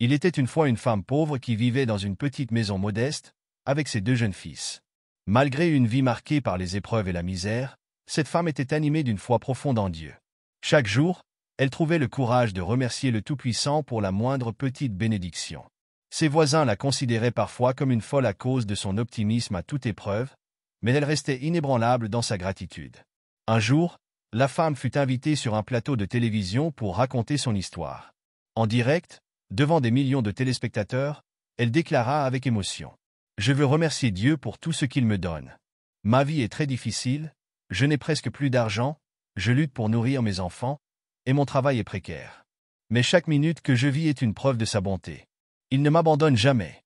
Il était une fois une femme pauvre qui vivait dans une petite maison modeste, avec ses 2 jeunes fils. Malgré une vie marquée par les épreuves et la misère, cette femme était animée d'une foi profonde en Dieu. Chaque jour, elle trouvait le courage de remercier le Tout-Puissant pour la moindre petite bénédiction. Ses voisins la considéraient parfois comme une folle à cause de son optimisme à toute épreuve, mais elle restait inébranlable dans sa gratitude. Un jour, la femme fut invitée sur un plateau de télévision pour raconter son histoire. En direct, devant des millions de téléspectateurs, elle déclara avec émotion: « Je veux remercier Dieu pour tout ce qu'il me donne. Ma vie est très difficile, je n'ai presque plus d'argent, je lutte pour nourrir mes enfants, et mon travail est précaire. Mais chaque minute que je vis est une preuve de sa bonté. Il ne m'abandonne jamais. »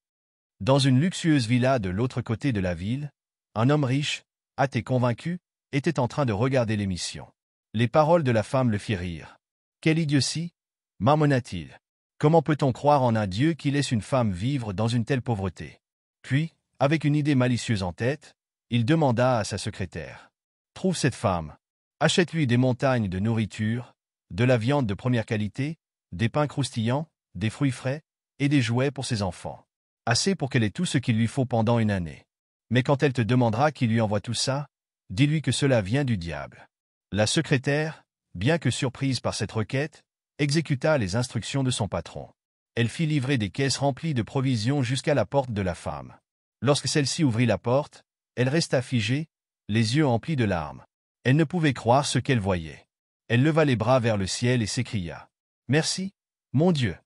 Dans une luxueuse villa de l'autre côté de la ville, un homme riche, athée convaincu, était en train de regarder l'émission. Les paroles de la femme le firent rire. « Quelle idiotie !» marmonna-t-il. « Comment peut-on croire en un Dieu qui laisse une femme vivre dans une telle pauvreté ?» Puis, avec une idée malicieuse en tête, il demanda à sa secrétaire: « Trouve cette femme. Achète-lui des montagnes de nourriture, de la viande de première qualité, des pains croustillants, des fruits frais, et des jouets pour ses enfants. Assez pour qu'elle ait tout ce qu'il lui faut pendant une année. Mais quand elle te demandera qui lui envoie tout ça, dis-lui que cela vient du diable. » La secrétaire, bien que surprise par cette requête, exécuta les instructions de son patron. Elle fit livrer des caisses remplies de provisions jusqu'à la porte de la femme. Lorsque celle-ci ouvrit la porte, elle resta figée, les yeux emplis de larmes. Elle ne pouvait croire ce qu'elle voyait. Elle leva les bras vers le ciel et s'écria: « Merci, mon Dieu.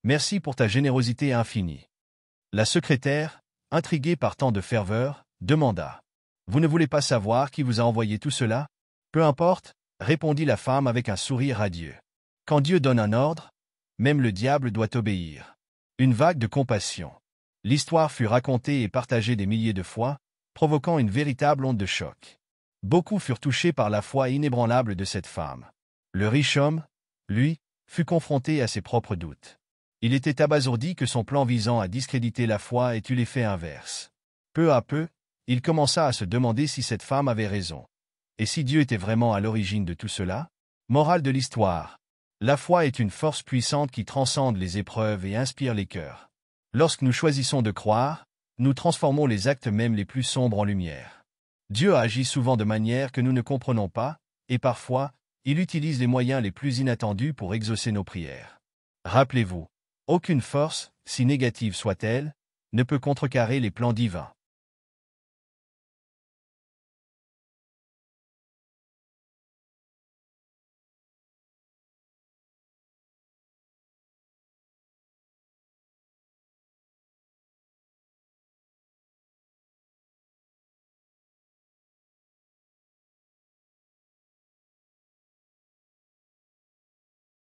Merci pour ta générosité infinie. » La secrétaire, intriguée par tant de ferveur, demanda: « Vous ne voulez pas savoir qui vous a envoyé tout cela ? » « Peu importe, » répondit la femme avec un sourire radieux. « Quand Dieu donne un ordre, même le diable doit obéir. » Une vague de compassion. L'histoire fut racontée et partagée des milliers de fois, provoquant une véritable onde de choc. Beaucoup furent touchés par la foi inébranlable de cette femme. Le riche homme, lui, fut confronté à ses propres doutes. Il était abasourdi que son plan visant à discréditer la foi ait eu l'effet inverse. Peu à peu, il commença à se demander si cette femme avait raison. Et si Dieu était vraiment à l'origine de tout cela? Morale de l'histoire. La foi est une force puissante qui transcende les épreuves et inspire les cœurs. Lorsque nous choisissons de croire, nous transformons les actes même les plus sombres en lumière. Dieu agit souvent de manière que nous ne comprenons pas, et parfois, il utilise les moyens les plus inattendus pour exaucer nos prières. Rappelez-vous, aucune force, si négative soit-elle, ne peut contrecarrer les plans divins.